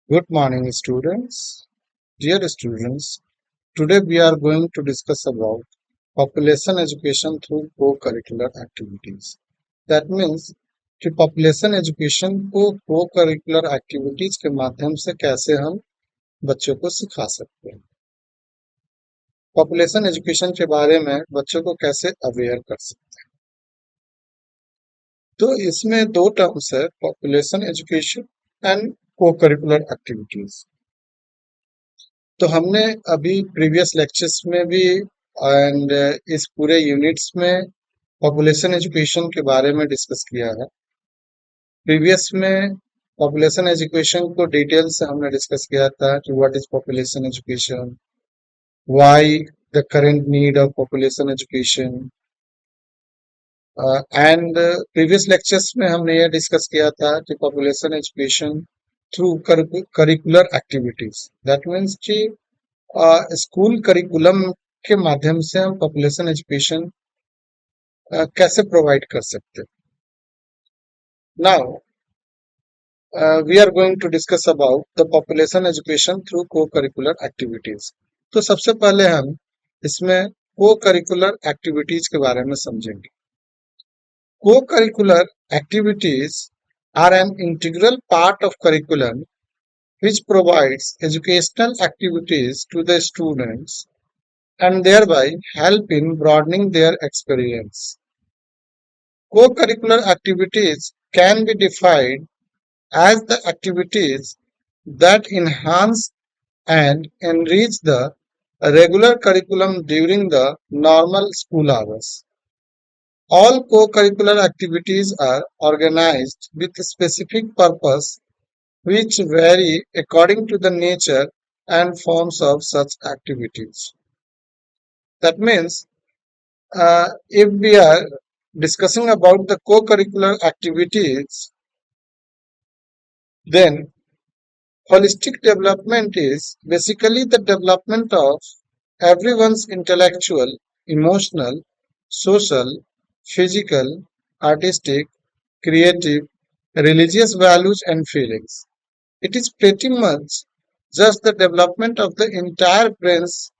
Good morning, students. Dear students, today we are going to discuss about population education through co-curricular activities. That means कि population education को co-curricular activities के माध्यम से कैसे हम बच्चों को सिखा सकते हैं। पॉपुलेशन एजुकेशन के बारे में बच्चों को कैसे अवेयर कर सकते हैं। तो इसमें दो टर्म्स है, population education and co-curricular activities. तो हमने अभी प्रीवियस लेक्चर्स में भी एंड इस पूरे यूनिट्स में पॉपुलेशन एजुकेशन के बारे में डिस्कस किया है। प्रीवियस में पॉपुलेशन एजुकेशन को डिटेल से हमने डिस्कस किया था कि what is population education, why the current need of population education and previous lectures में हमने ये डिस्कस किया था कि population education through curricular activities. That means कि स्कूल करिकुलम के माध्यम से हम पॉपुलेशन एजुकेशन कैसे प्रोवाइड कर सकते हैं। Now we are going to discuss about the population education through co-curricular activities. तो सबसे पहले हम इसमें को करिकुलर एक्टिविटीज के बारे में समझेंगे। Co-curricular activities are an integral part of curriculum which provides educational activities to the students and thereby help in broadening their experience. Co-curricular activities can be defined as the activities that enhance and enrich the regular curriculum during the normal school hours. All co-curricular activities are organized with a specific purpose which vary according to the nature and forms of such activities. That means if we are discussing about the co-curricular activities, then holistic development is basically the development of everyone's intellectual, emotional, social, physical, artistic, creative, religious values and feelings. It is pretty much just the development of the entire brain's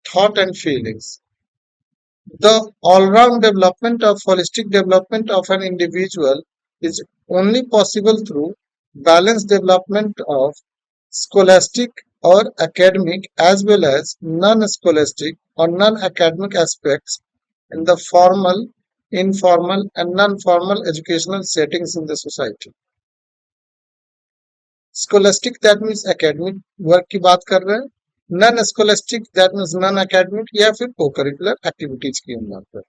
thought and feelings. The all-round development of holistic development of an individual is only possible through balanced development of scholastic or academic as well as non-scholastic or non-academic aspects in the formal, informal and non-formal educational settings in the society. Scholastic that means academic work की बात कर रहे हैं, non scholastic that means non academic या फिर को curricular activities की हम बात करें।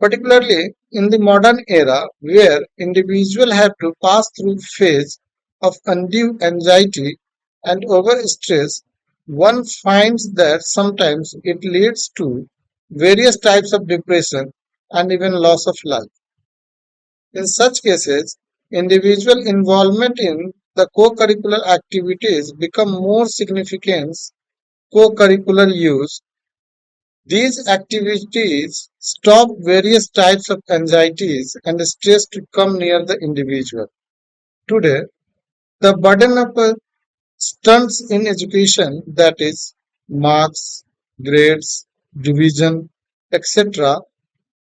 Particularly in the modern era where individuals have to pass through phase of undue anxiety and overstress, one finds that sometimes it leads to various types of depression and even loss of life. In such cases, individual involvement in the co-curricular activities become more significant. Co-curricular use these activities stop various types of anxieties and stress to come near the individual. Today, the burden of stunts in education, that is, marks, grades, division, etc.,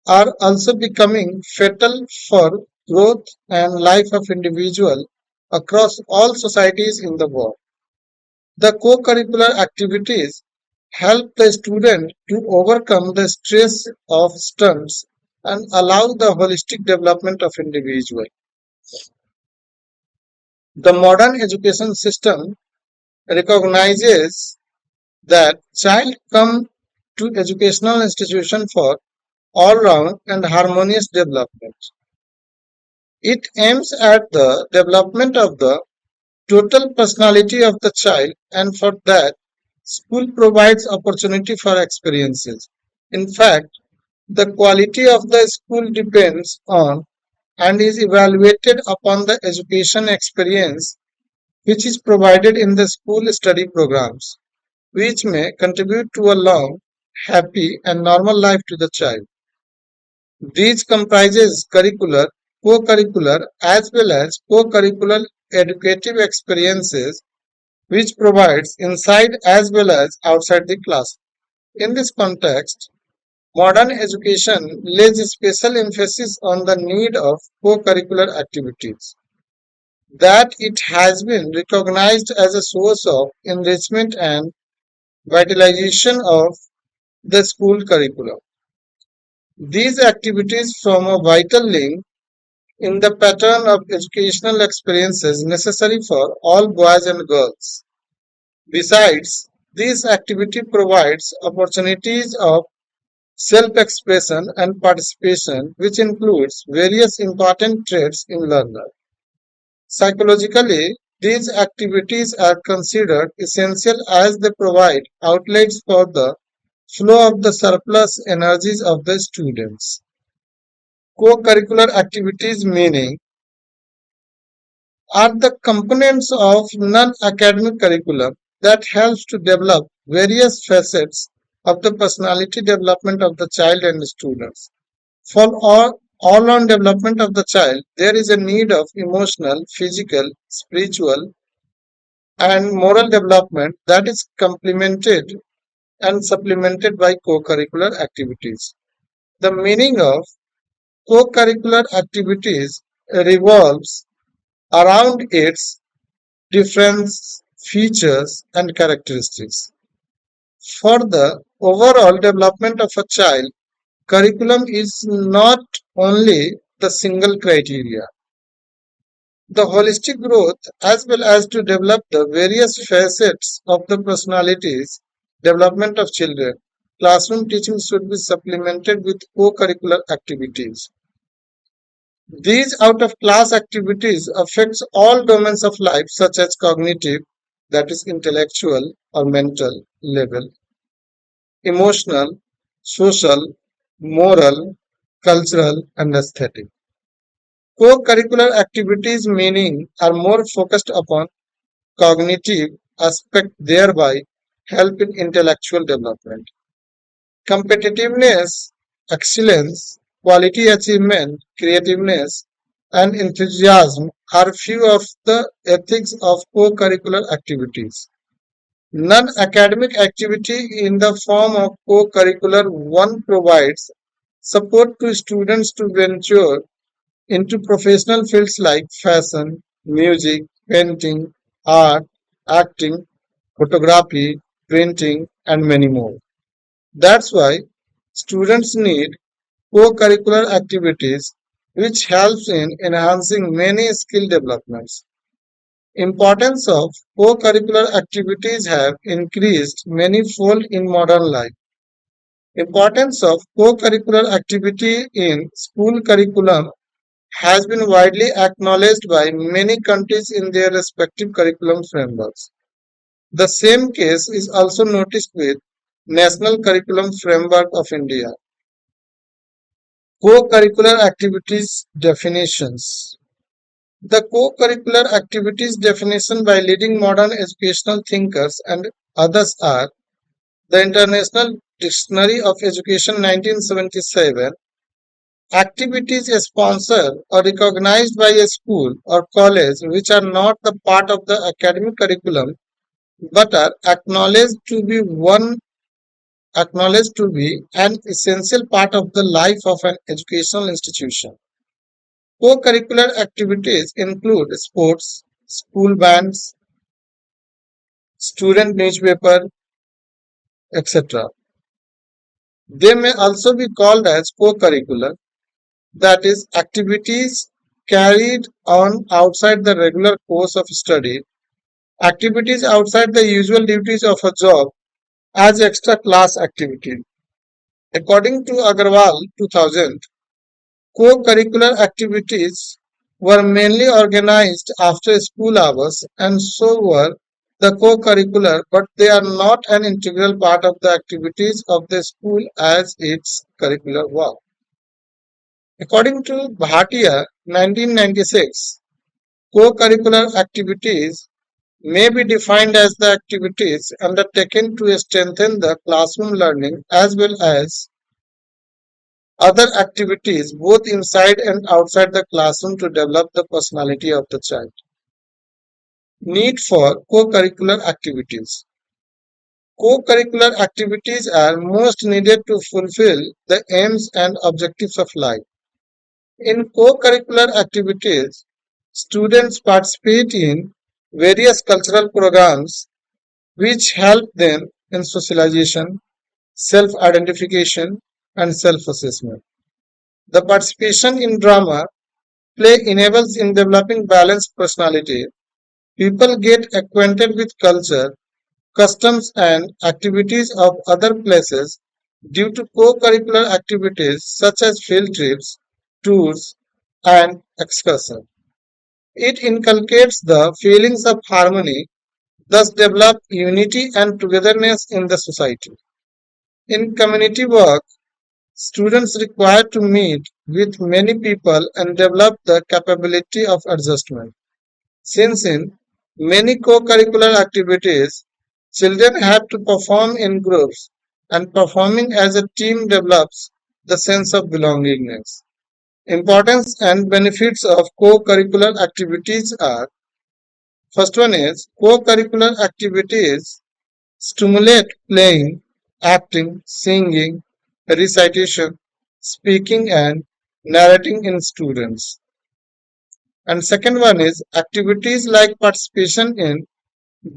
are also becoming fatal for growth and life of individual across all societies in the world. The co-curricular activities help the student to overcome the stress of stunts and allow the holistic development of individual. The modern education system recognizes that child come to educational institution for all-round and harmonious development. It aims at the development of the total personality of the child, and for that, school provides opportunity for experiences. In fact, the quality of the school depends on and is evaluated upon the education experience which is provided in the school study programs, which may contribute to a long, happy, and normal life to the child. These comprises curricular, co-curricular, as well as co-curricular educative experiences which provides inside as well as outside the class. In this context, modern education lays a special emphasis on the need of co-curricular activities, that it has been recognized as a source of enrichment and vitalization of the school curriculum. These activities form a vital link in the pattern of educational experiences necessary for all boys and girls. Besides, this activity provides opportunities of self-expression and participation, which includes various important traits in learner. Psychologically, these activities are considered essential as they provide outlets for the flow of the surplus energies of the students. Co-curricular activities meaning are the components of non-academic curriculum that helps to develop various facets of the personality development of the child and students. For all-round development of the child, there is a need of emotional, physical, spiritual, and moral development that is complemented and supplemented by co-curricular activities. The meaning of co-curricular activities revolves around its different features and characteristics. For the overall development of a child, curriculum is not only the single criteria. The holistic growth as well as to develop the various facets of the personalities development of children. Classroom teaching should be supplemented with co-curricular activities. These out-of-class activities affects all domains of life such as cognitive, that is intellectual or mental level, emotional, social, moral, cultural, and aesthetic. Co-curricular activities meaning are more focused upon cognitive aspect, thereby help in intellectual development. Competitiveness, excellence, quality achievement, creativeness, and enthusiasm are few of the ethics of co-curricular activities. Non-academic activity in the form of co-curricular one provides support to students to venture into professional fields like fashion, music, painting, art, acting, photography, printing, and many more. That's why students need co-curricular activities which helps in enhancing many skill developments. Importance of co-curricular activities have increased manyfold in modern life. Importance of co-curricular activity in school curriculum has been widely acknowledged by many countries in their respective curriculum frameworks. The same case is also noticed with National Curriculum Framework of India. Co-curricular activities definitions. The co-curricular activities definition by leading modern educational thinkers and others are the International Dictionary of Education 1977. Activities sponsored or recognized by a school or college which are not the part of the academic curriculum but are acknowledged to be an essential part of the life of an educational institution. Co-curricular activities include sports, school bands, student newspaper, etc. They may also be called as co-curricular, that is, activities carried on outside the regular course of study, activities outside the usual duties of a job as extra class activity. According to Agarwal 2000, co-curricular activities were mainly organized after school hours and so were the co-curricular, but they are not an integral part of the activities of the school as its curricular work. According to Bhatia 1996, co-curricular activities may be defined as the activities undertaken to strengthen the classroom learning as well as other activities both inside and outside the classroom to develop the personality of the child. Need for co-curricular activities. Co-curricular activities are most needed to fulfill the aims and objectives of life. In co-curricular activities, students participate in various cultural programs which help them in socialization, self-identification, and self-assessment. The participation in drama play enables in developing balanced personality. People get acquainted with culture, customs, and activities of other places due to co-curricular activities such as field trips, tours, and excursions. It inculcates the feelings of harmony, thus develop unity and togetherness in the society. In community work, students require to meet with many people and develop the capability of adjustment. Since in many co-curricular activities, children have to perform in groups, and performing as a team develops the sense of belongingness. Importance and benefits of co-curricular activities are: first one is co-curricular activities stimulate playing, acting, singing, recitation, speaking, and narrating in students. And second one is activities like participation in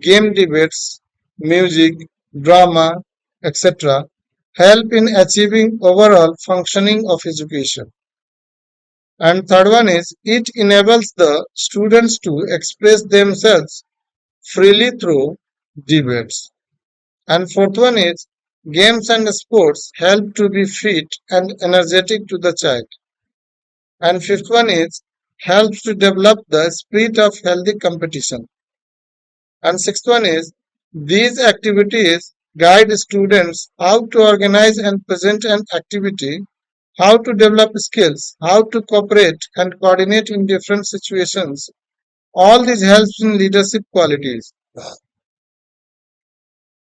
game debates, music, drama, etc. help in achieving overall functioning of education. And third one is it enables the students to express themselves freely through debates. And fourth one is games and sports help to be fit and energetic to the child. And fifth one is helps to develop the spirit of healthy competition. And sixth one is these activities guide students how to organize and present an activity, how to develop skills, how to cooperate and coordinate in different situations. All this helps in leadership qualities.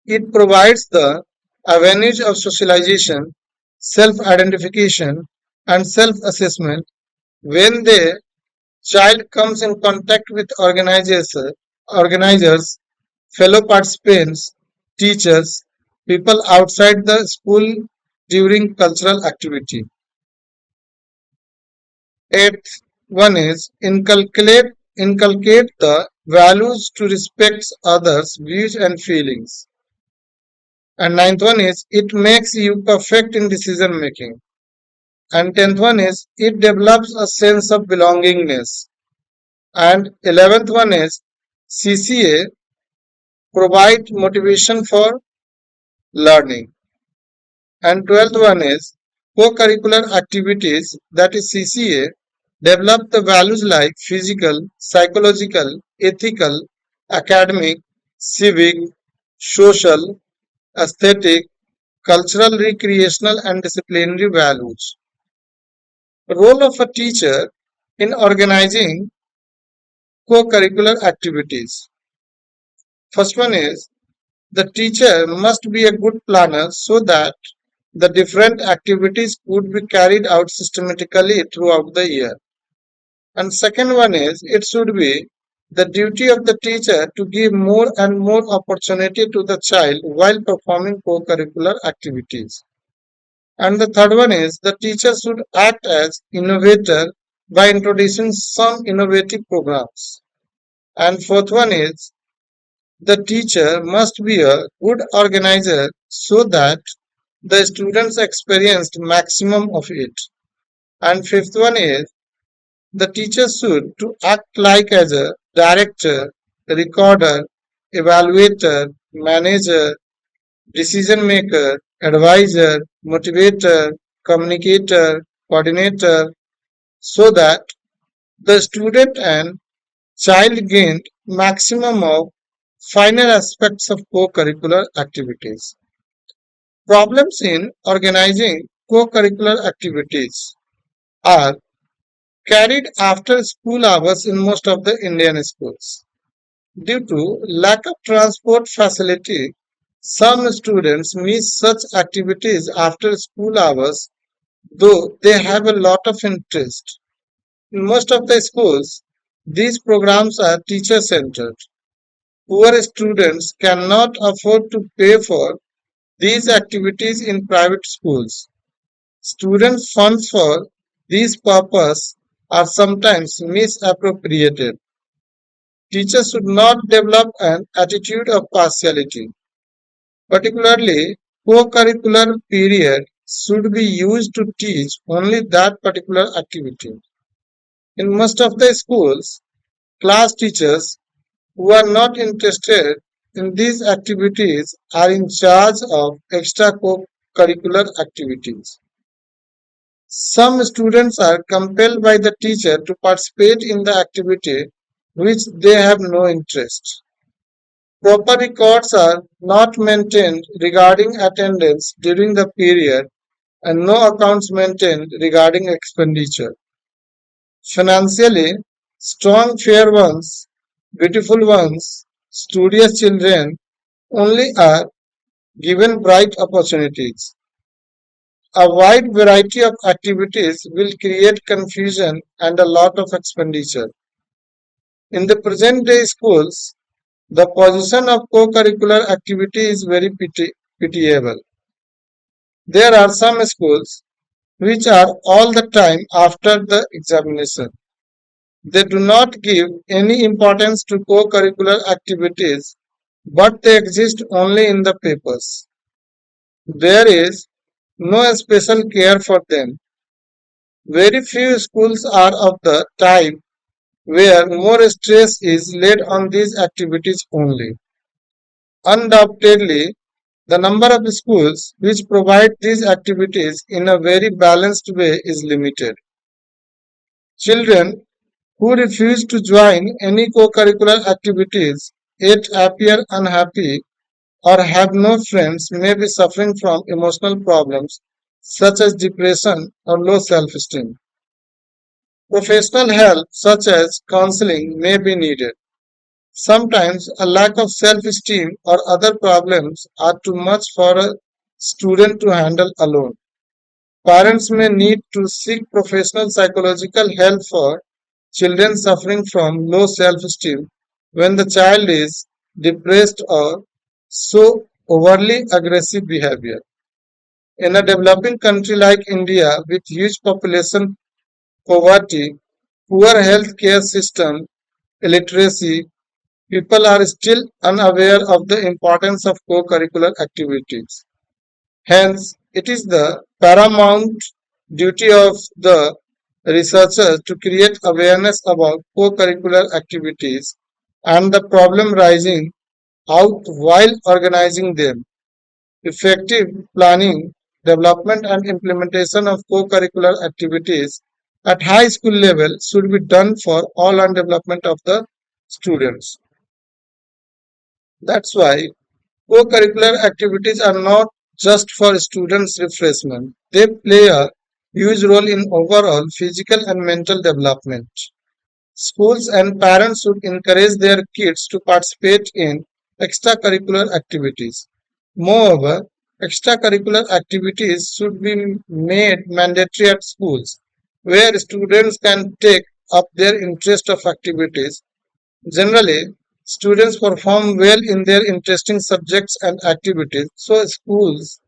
It provides the avenues of socialization, self-identification, and self-assessment when the child comes in contact with organizers, fellow participants, teachers, people outside the school during cultural activity. Eighth one is inculcate the values to respect others' views and feelings. And ninth one is it makes you perfect in decision making. And tenth one is it develops a sense of belongingness. And 11th one is CCA provide motivation for learning. And 12th one is co-curricular activities, that is CCA, develop the values like physical, psychological, ethical, academic, civic, social, aesthetic, cultural, recreational, and disciplinary values. Role of a teacher in organizing co-curricular activities. First one is the teacher must be a good planner so that the different activities could be carried out systematically throughout the year. And second one is it should be the duty of the teacher to give more and more opportunity to the child while performing co-curricular activities. And the third one is the teacher should act as innovator by introducing some innovative programs. And fourth one is the teacher must be a good organizer so that the students experienced maximum of it. And fifth one is the teacher should to act like as a director, recorder, evaluator, manager, decision maker, advisor, motivator, communicator, coordinator, so that the student and child gained maximum of finer aspects of co-curricular activities. Problems in organizing co-curricular activities are carried after school hours in most of the Indian schools. Due to lack of transport facility, some students miss such activities after school hours, though they have a lot of interest. In most of the schools, these programs are teacher centered. Poor students cannot afford to pay for these activities in private schools. Student funds for these purposes are sometimes misappropriated. Teachers should not develop an attitude of partiality. Particularly, co-curricular period should be used to teach only that particular activity. In most of the schools, class teachers who are not interested in these activities are in charge of extra co-curricular activities. Some students are compelled by the teacher to participate in the activity which they have no interest. Proper records are not maintained regarding attendance during the period and no accounts maintained regarding expenditure. Financially, strong, fair ones, beautiful ones, studious children only are given bright opportunities. A wide variety of activities will create confusion and a lot of expenditure. In the present day schools, the position of co-curricular activity is very pitiable. There are some schools which are all the time after the examination. They do not give any importance to co-curricular activities, but they exist only in the papers. There is no special care for them. Very few schools are of the type where more stress is laid on these activities only. Undoubtedly, the number of schools which provide these activities in a very balanced way is limited. Children who refuse to join any co-curricular activities yet appear unhappy or have no friends may be suffering from emotional problems such as depression or low self-esteem. Professional help such as counseling may be needed. Sometimes a lack of self-esteem or other problems are too much for a student to handle alone. Parents may need to seek professional psychological help for children suffering from low self-esteem when the child is depressed or so overly aggressive behavior. In a developing country like India with huge population poverty, poor health care system, illiteracy, people are still unaware of the importance of co-curricular activities. Hence, it is the paramount duty of the researchers to create awareness about co-curricular activities and the problem rising out while organizing them. Effective planning, development and implementation of co-curricular activities at high school level should be done for all and development of the students. That's why co-curricular activities are not just for students' refreshment. They play a huge role in overall physical and mental development. Schools and parents should encourage their kids to participate in extracurricular activities. Moreover, extracurricular activities should be made mandatory at schools, where students can take up their interest of activities. Generally, students perform well in their interesting subjects and activities, so schools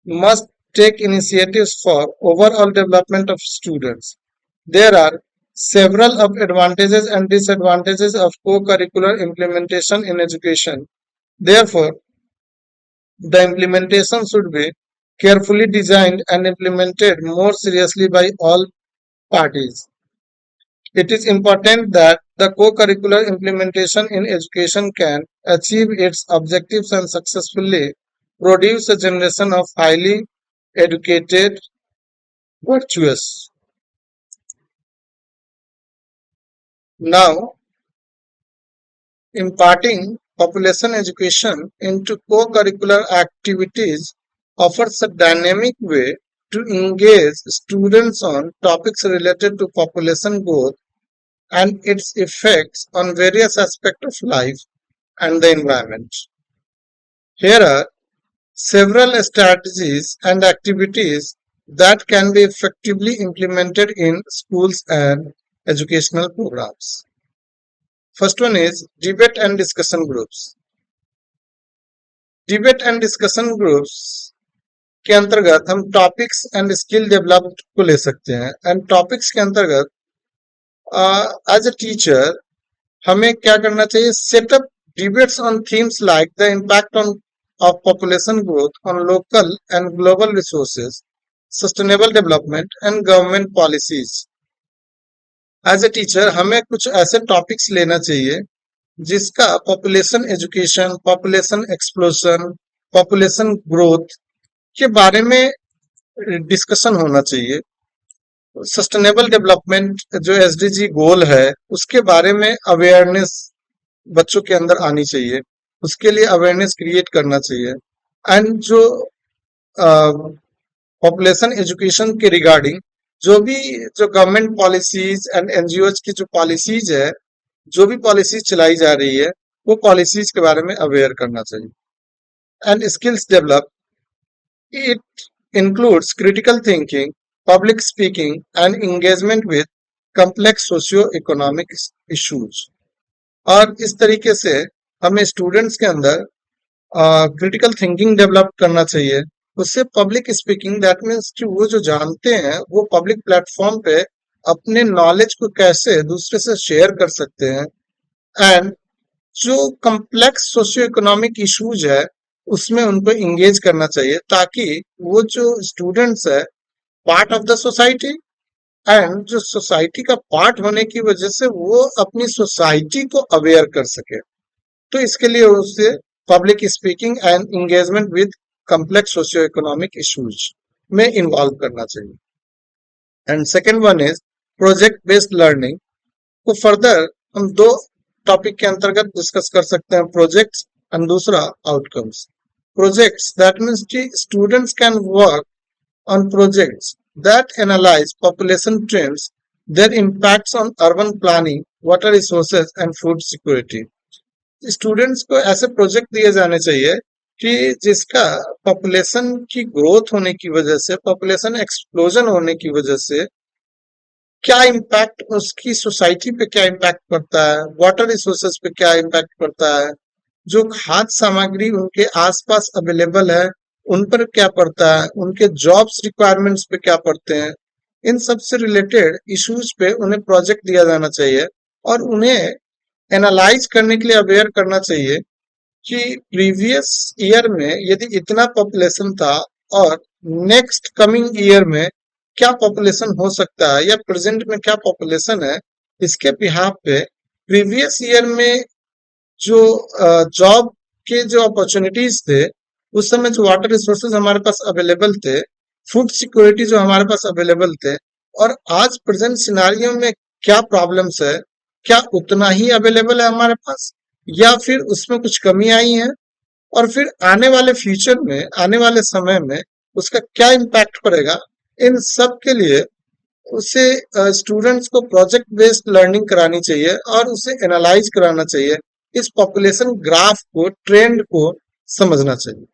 must take initiatives for overall development of students. There are several of advantages and disadvantages of co-curricular implementation in education. Therefore, the implementation should be carefully designed and implemented more seriously by all parties. It is important that the co-curricular implementation in education can achieve its objectives and successfully produce a generation of highly educated, virtuous. Now, imparting population education into co-curricular activities offers a dynamic way to engage students on topics related to population growth and its effects on various aspects of life and the environment. Here are several strategies and activities that can be effectively implemented in schools and educational programs. First one is debate and discussion groups. Debate and discussion groups के अंतर्गत हम topics and skill develop को ले सकते हैं। And topics के अंतर्गत as a teacher हमें क्या करना चाहिए, set up debates on themes like the impact on of population growth on local and global resources, sustainable development and government policies. As a teacher हमें कुछ ऐसे टॉपिक्स लेना चाहिए जिसका population education, population explosion, population growth के बारे में discussion होना चाहिए। सस्टेनेबल डेवलपमेंट जो एसडीजी गोल है उसके बारे में अवेयरनेस बच्चों के अंदर आनी चाहिए, उसके लिए अवेयरनेस क्रिएट करना चाहिए। एंड जो पॉपुलेशन एजुकेशन के रिगार्डिंग जो गवर्नमेंट पॉलिसीज एंड एनजीओज की जो पॉलिसीज है, जो भी पॉलिसीज चलाई जा रही है, वो पॉलिसीज के बारे में अवेयर करना चाहिए। And skills develop, it includes critical thinking, public speaking and engagement with complex socio economic issues. और इस तरीके से हमें स्टूडेंट्स के अंदर क्रिटिकल थिंकिंग डेवलप करना चाहिए। उससे पब्लिक स्पीकिंग, दैट मीन्स कि वो जो जानते हैं वो पब्लिक प्लेटफॉर्म पे अपने नॉलेज को कैसे दूसरे से शेयर कर सकते हैं। एंड जो कम्प्लेक्स सोशियो इकोनॉमिक इश्यूज है उसमें उनको इंगेज करना चाहिए, ताकि वो जो स्टूडेंट्स है part of the society, and जो सोसाइटी का पार्ट होने की वजह से वो अपनी सोसाइटी को अवेयर कर सके। तो इसके लिए उसे public speaking and engagement with complex socio economic issues में इन्वॉल्व करना चाहिए। And second one is project based learning. को फर्दर हम दो टॉपिक के अंतर्गत डिस्कस कर सकते हैं, प्रोजेक्ट्स एंड दूसरा आउटकम्स। प्रोजेक्ट्स, दैट मीन्स कि students can work on projects that analyze population trends, their impacts on urban planning, water resources and food security. Students को ऐसे प्रोजेक्ट दिए जाने चाहिए कि जिसका पॉपुलेशन की ग्रोथ होने की वजह से, पॉपुलेशन एक्सप्लोजन होने की वजह से क्या इम्पैक्ट उसकी सोसाइटी पे क्या इम्पैक्ट पड़ता है, वाटर रिसोर्सेज पे क्या इम्पैक्ट पड़ता है, जो खाद्य सामग्री उनके आसपास अवेलेबल है उन पर क्या पड़ता है, उनके जॉब्स रिक्वायरमेंट्स पे क्या पड़ते हैं। इन सब से रिलेटेड इश्यूज पे उन्हें प्रोजेक्ट दिया जाना चाहिए और उन्हें एनालाइज करने के लिए अवेयर करना चाहिए कि प्रीवियस ईयर में यदि इतना पॉपुलेशन था और नेक्स्ट कमिंग ईयर में क्या पॉपुलेशन हो सकता है या प्रेजेंट में क्या पॉपुलेशन है। इसके बिहाफ पे प्रीवियस ईयर में जो जॉब के जो अपॉर्चुनिटीज थे, उस समय जो वाटर रिसोर्सेज हमारे पास अवेलेबल थे, फूड सिक्योरिटी जो हमारे पास अवेलेबल थे, और आज प्रेजेंट सिनारियो में क्या प्रॉब्लम्स है, क्या उतना ही अवेलेबल है हमारे पास या फिर उसमें कुछ कमी आई है, और फिर आने वाले फ्यूचर में, आने वाले समय में उसका क्या इम्पैक्ट पड़ेगा। इन सब के लिए उसे स्टूडेंट्स को प्रोजेक्ट बेस्ड लर्निंग करानी चाहिए और उसे एनालाइज कराना चाहिए, इस पॉपुलेशन ग्राफ को, ट्रेंड को समझना चाहिए।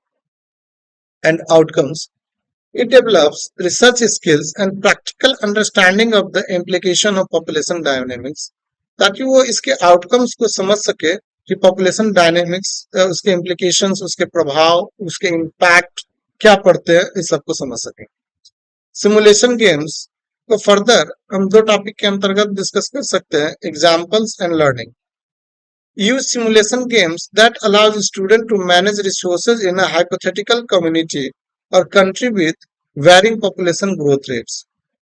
And outcomes, it develops research skills and practical understanding of the implication of population dynamics, ताकि वो इसके आउटकम्स को समझ सके कि पॉपुलेशन डायनेमिक्स, उसके इम्प्लीकेशंस, उसके प्रभाव, उसके इम्पैक्ट क्या पड़ते हैं, इस सबको समझ सके। सिमुलेशन गेम्स को फर्दर हम दो टॉपिक के अंतर्गत डिस्कस कर सकते हैं, examples and learning. use simulation games that allows student to manage resources in a hypothetical community or country with varying population growth rates।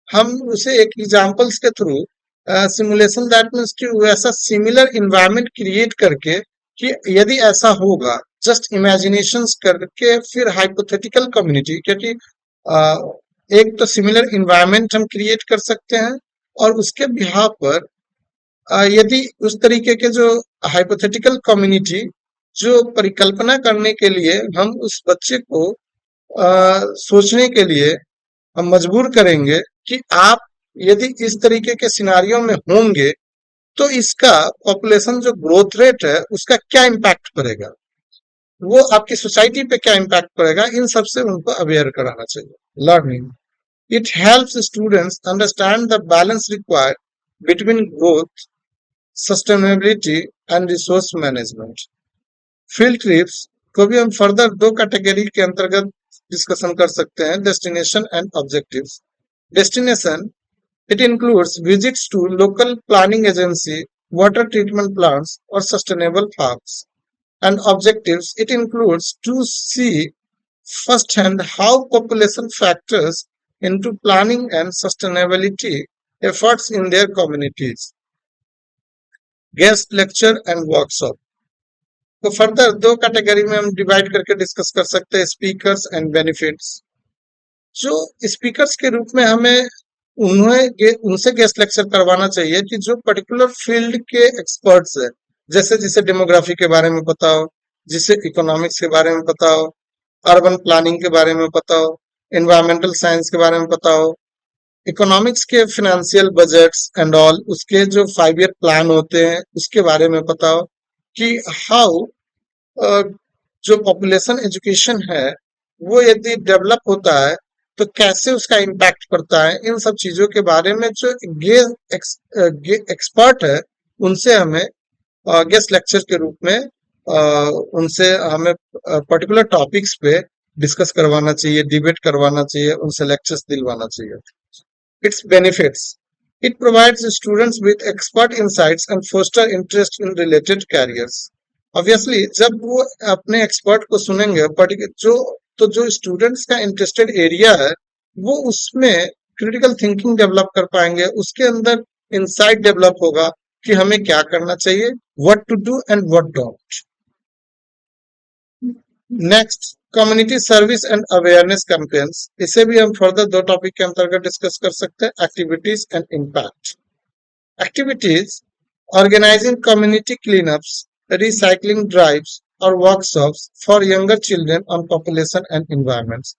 हम उसे एक एग्जाम्पल्स के थ्रू सिमुलेशन, दैट मीन्स कि वैसा सिमिलर इन्वायरमेंट क्रिएट करके कि यदि ऐसा होगा, जस्ट इमेजिनेशंस करके फिर हाइपोथेटिकल कम्युनिटी, क्योंकि एक तो सिमिलर इन्वायरमेंट हम क्रिएट कर सकते हैं और उसके बिहाफ पर यदि उस तरीके के जो हाइपोथेटिकल कम्युनिटी जो परिकल्पना करने के लिए हम उस बच्चे को सोचने के लिए हम मजबूर करेंगे कि आप यदि इस तरीके के सिनारियों में होंगे तो इसका पॉपुलेशन जो ग्रोथ रेट है उसका क्या इम्पैक्ट पड़ेगा, वो आपकी सोसाइटी पे क्या इम्पैक्ट पड़ेगा, इन सब से उनको अवेयर कराना चाहिए। Learning, it helps students understand the balance required between growth, sustainability and resource management. Field trips को भी हम फर्दर दो कैटेगरी के अंतर्गत डिस्कशन कर सकते हैं, destination and objectives. Destination, it includes visits to local planning agency, water treatment plants or sustainable parks. And objectives, it includes to see firsthand how population factors into planning and sustainability efforts in their communities. Guest lecture and workshop. तो further दो category में हम divide करके discuss कर सकते हैं, speakers and benefits. जो speakers के रूप में हमें उनसे गेस्ट लेक्चर करवाना चाहिए कि जो पर्टिकुलर फील्ड के एक्सपर्ट्स है, जैसे जिसे डेमोग्राफी के बारे में पता हो, जिसे इकोनॉमिक्स के बारे में पता हो, अर्बन प्लानिंग के बारे में पता हो, एनवायरमेंटल साइंस के बारे में पता हो, इकोनॉमिक्स के फाइनेंशियल बजट्स एंड ऑल, उसके जो 5 ईयर प्लान होते हैं उसके बारे में पता हो कि हाउ जो पॉपुलेशन एजुकेशन है वो यदि डेवलप होता है तो कैसे उसका इम्पैक्ट पड़ता है। इन सब चीजों के बारे में जो एक्सपर्ट है उनसे हमें गेस्ट लेक्चर के रूप में उनसे हमें पर्टिकुलर टॉपिक्स पे डिस्कस करवाना चाहिए, डिबेट करवाना चाहिए, उनसे लेक्चर्स दिलवाना चाहिए। It's benefits, it provides students with expert insights and foster interest in related careers. Obviously, जब वो अपने एक्सपर्ट को सुनेंगे जो स्टूडेंट्स का इंटरेस्टेड एरिया है वो उसमें क्रिटिकल थिंकिंग डेवलप कर पाएंगे, उसके अंदर इंसाइट डेवलप होगा कि हमें क्या करना चाहिए, what to do and what don't. Next, community service and awareness campaigns. इसे भी हम फर्दर दो टॉपिक के अंतर्गत डिस्कस कर सकते हैं, activities and impact. Activities, organizing community cleanups, recycling drives, or workshops for younger children on population and environments.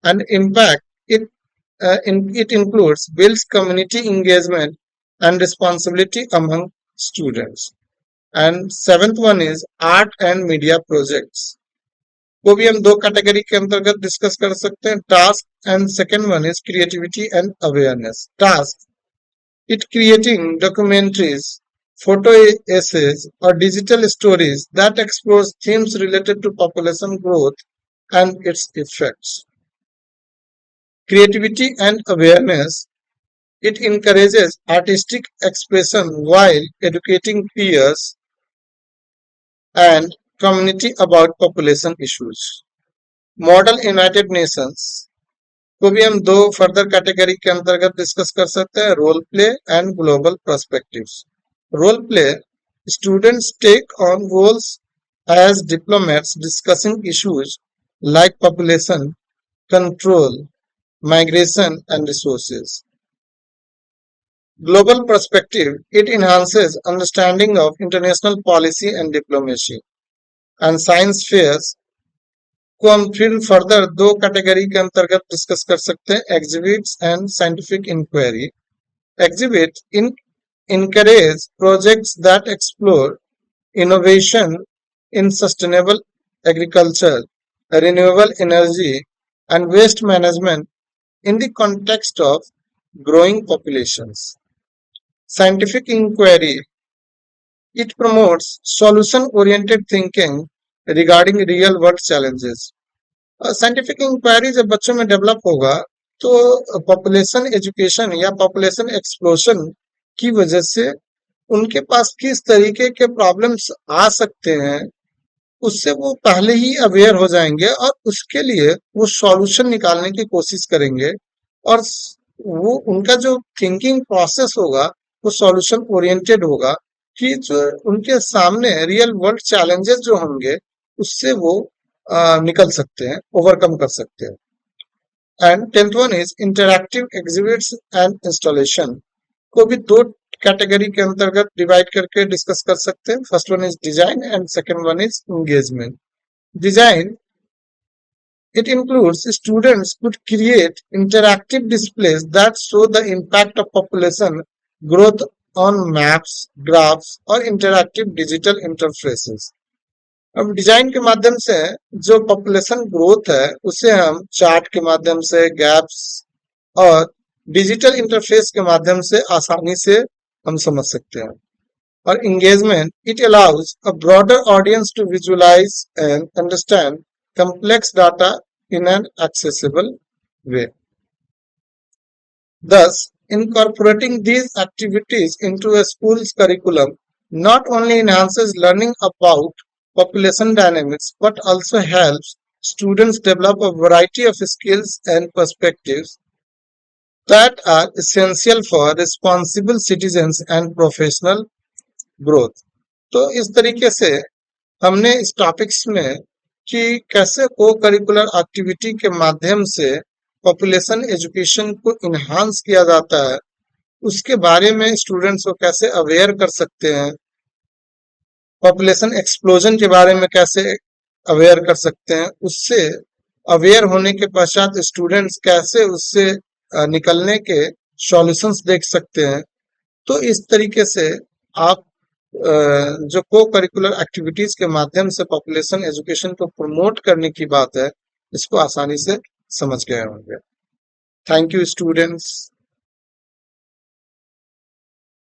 And impact, it includes builds community engagement and responsibility among students. And seventh one is art and media projects. को भी हम दो category के अंतर्गत discuss कर सकते हैं, task and second one is creativity and awareness. Task, it creating documentaries, photo essays, or digital stories that explores themes related to population growth and its effects. Creativity and awareness, it encourages artistic expression while educating peers and community about population issues. Model United Nations को भी हम दो further category के अंतर्गत discuss कर सकते हैं, role play and global perspectives. Role play, students take on roles as diplomats discussing issues like population control, migration and resources. Global perspective, it enhances understanding of international policy and diplomacy. And science fairs को हम फिर further दो category के अंतर्गत discuss कर सकते हैं, exhibits and scientific inquiry. Exhibit encourage projects that explore innovation in sustainable agriculture, renewable energy, and waste management in the context of growing populations. Scientific inquiry, it promotes solution-oriented thinking regarding real-world challenges. Scientific inquiry जब बच्चों में develop होगा तो population education या population explosion की वजह से उनके पास किस तरीके के प्रॉब्लम्स आ सकते हैं उससे वो पहले ही अवेयर हो जाएंगे और उसके लिए वो सॉल्यूशन निकालने की कोशिश करेंगे और वो उनका जो थिंकिंग प्रोसेस होगा वो सॉल्यूशन ओरिएंटेड होगा कि जो उनके सामने रियल वर्ल्ड चैलेंजेस जो होंगे उससे वो निकल सकते हैं, ओवरकम कर सकते हैं। And 10th one is interactive exhibits and installation को भी दो कैटेगरी के अंतर्गत डिवाइड करके डिस्कस कर सकते हैं। First one is design and second one is engagement. Design, it includes students could create interactive displays that show the impact of population growth on maps, graphs or interactive digital interfaces. अब design के माध्यम से जो population growth है उसे हम chart के माध्यम से, गैप्स और डिजिटल इंटरफेस के माध्यम से आसानी से हम समझ सकते हैं। or engagement, it allows a broader audience to visualize and understand complex data in an accessible way. Thus, incorporating these activities into a school's curriculum not only enhances learning about population dynamics but also helps students develop a variety of skills and perspectives that are essential for responsible citizens and professional growth. तो इस तरीके से हमने इस topics में कि कैसे को करिकुलर एक्टिविटी के माध्यम से पॉपुलेशन एजुकेशन को इन्हांस किया जाता है, उसके बारे में स्टूडेंट्स को कैसे अवेयर कर सकते हैं, पॉपुलेशन एक्सप्लोजन के बारे में कैसे अवेयर कर सकते हैं, उससे अवेयर होने के पश्चात स्टूडेंट्स कैसे उससे निकलने के सॉल्यूशंस देख सकते हैं। तो इस तरीके से आप जो को करिकुलर एक्टिविटीज के माध्यम से पॉपुलेशन एजुकेशन को प्रमोट करने की बात है, इसको आसानी से समझ गए होंगे। Thank you students.